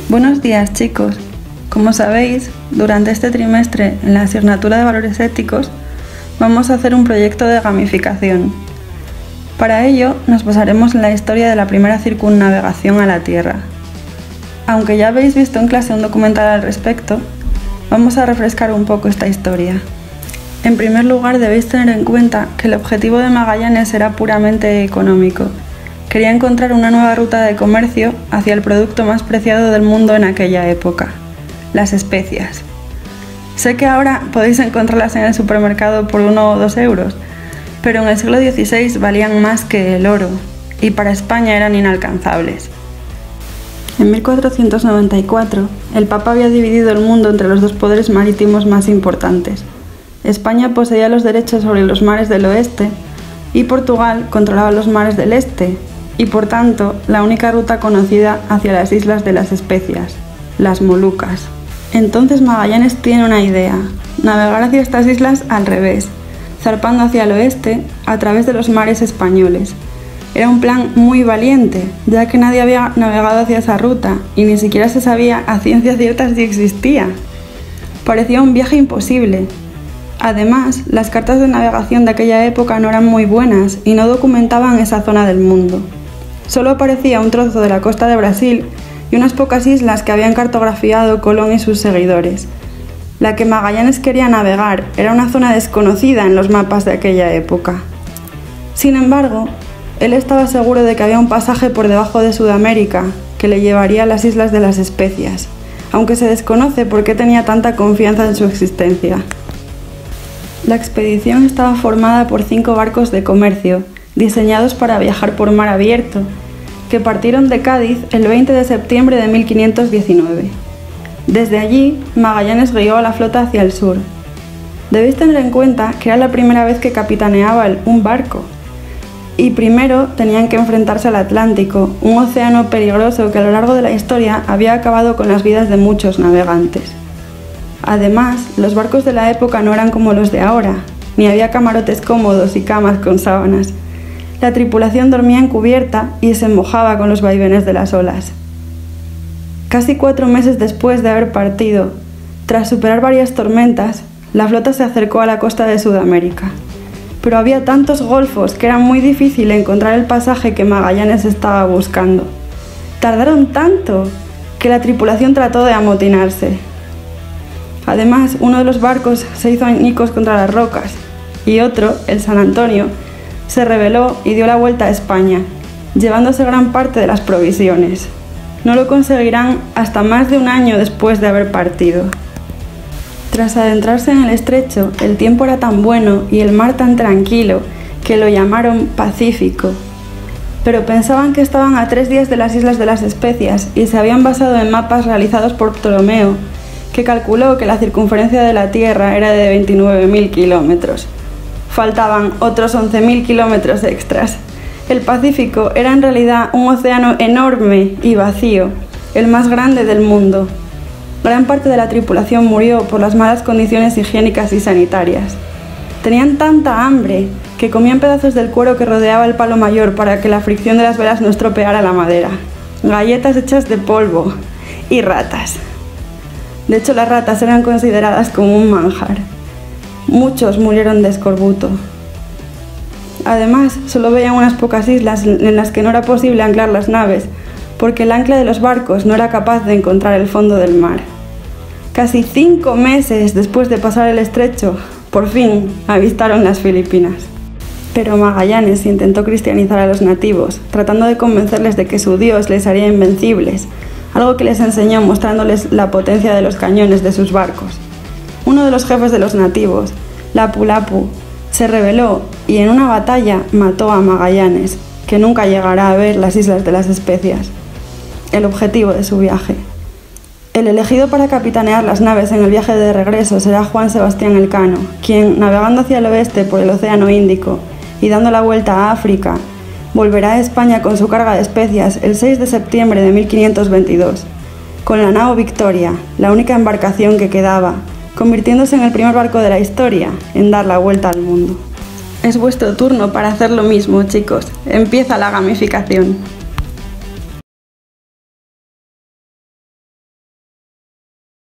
Buenos días, chicos. Como sabéis, durante este trimestre en la asignatura de Valores Éticos vamos a hacer un proyecto de gamificación. Para ello nos basaremos en la historia de la primera circunnavegación a la Tierra. Aunque ya habéis visto en clase un documental al respecto, vamos a refrescar un poco esta historia. En primer lugar, debéis tener en cuenta que el objetivo de Magallanes era puramente económico. Quería encontrar una nueva ruta de comercio hacia el producto más preciado del mundo en aquella época, las especias. Sé que ahora podéis encontrarlas en el supermercado por 1 o 2 euros, pero en el siglo XVI valían más que el oro y para España eran inalcanzables. En 1494, el Papa había dividido el mundo entre los dos poderes marítimos más importantes. España poseía los derechos sobre los mares del oeste y Portugal controlaba los mares del este y, por tanto, la única ruta conocida hacia las islas de las especias, las Molucas. Entonces Magallanes tiene una idea: navegar hacia estas islas al revés, zarpando hacia el oeste a través de los mares españoles. Era un plan muy valiente, ya que nadie había navegado hacia esa ruta y ni siquiera se sabía a ciencia cierta si existía. Parecía un viaje imposible. Además, las cartas de navegación de aquella época no eran muy buenas y no documentaban esa zona del mundo. Solo aparecía un trozo de la costa de Brasil y unas pocas islas que habían cartografiado Colón y sus seguidores. La que Magallanes quería navegar era una zona desconocida en los mapas de aquella época. Sin embargo, él estaba seguro de que había un pasaje por debajo de Sudamérica que le llevaría a las islas de las especias, aunque se desconoce por qué tenía tanta confianza en su existencia. La expedición estaba formada por 5 barcos de comercio, diseñados para viajar por mar abierto, que partieron de Cádiz el 20 de septiembre de 1519. Desde allí, Magallanes guió a la flota hacia el sur. Debéis tener en cuenta que era la primera vez que capitaneaba un barco, y primero tenían que enfrentarse al Atlántico, un océano peligroso que a lo largo de la historia había acabado con las vidas de muchos navegantes. Además, los barcos de la época no eran como los de ahora, ni había camarotes cómodos y camas con sábanas. La tripulación dormía en cubierta y se mojaba con los vaivenes de las olas. Casi 4 meses después de haber partido, tras superar varias tormentas, la flota se acercó a la costa de Sudamérica. Pero había tantos golfos que era muy difícil encontrar el pasaje que Magallanes estaba buscando. Tardaron tanto que la tripulación trató de amotinarse. Además, uno de los barcos se hizo añicos contra las rocas y otro, el San Antonio, se rebeló y dio la vuelta a España, llevándose gran parte de las provisiones. No lo conseguirán hasta más de un año después de haber partido. Tras adentrarse en el estrecho, el tiempo era tan bueno y el mar tan tranquilo que lo llamaron Pacífico. Pero pensaban que estaban a 3 días de las Islas de las Especias y se habían basado en mapas realizados por Ptolomeo, que calculó que la circunferencia de la Tierra era de 29.000 kilómetros. Faltaban otros 11.000 kilómetros extras. El Pacífico era en realidad un océano enorme y vacío, el más grande del mundo. Gran parte de la tripulación murió por las malas condiciones higiénicas y sanitarias. Tenían tanta hambre que comían pedazos del cuero que rodeaba el palo mayor para que la fricción de las velas no estropeara la madera, galletas hechas de polvo y ratas. De hecho, las ratas eran consideradas como un manjar. Muchos murieron de escorbuto. Además, solo veían unas pocas islas en las que no era posible anclar las naves, porque el ancla de los barcos no era capaz de encontrar el fondo del mar. Casi 5 meses después de pasar el estrecho, por fin avistaron las Filipinas. Pero Magallanes intentó cristianizar a los nativos, tratando de convencerles de que su Dios les haría invencibles, algo que les enseñó mostrándoles la potencia de los cañones de sus barcos. Uno de los jefes de los nativos, Lapu-Lapu, se rebeló y en una batalla mató a Magallanes, que nunca llegará a ver las Islas de las Especias, el objetivo de su viaje. El elegido para capitanear las naves en el viaje de regreso será Juan Sebastián Elcano, quien, navegando hacia el oeste por el Océano Índico y dando la vuelta a África, volverá a España con su carga de especias el 6 de septiembre de 1522, con la nao Victoria, la única embarcación que quedaba, convirtiéndose en el primer barco de la historia en dar la vuelta al mundo. Es vuestro turno para hacer lo mismo, chicos. Empieza la gamificación.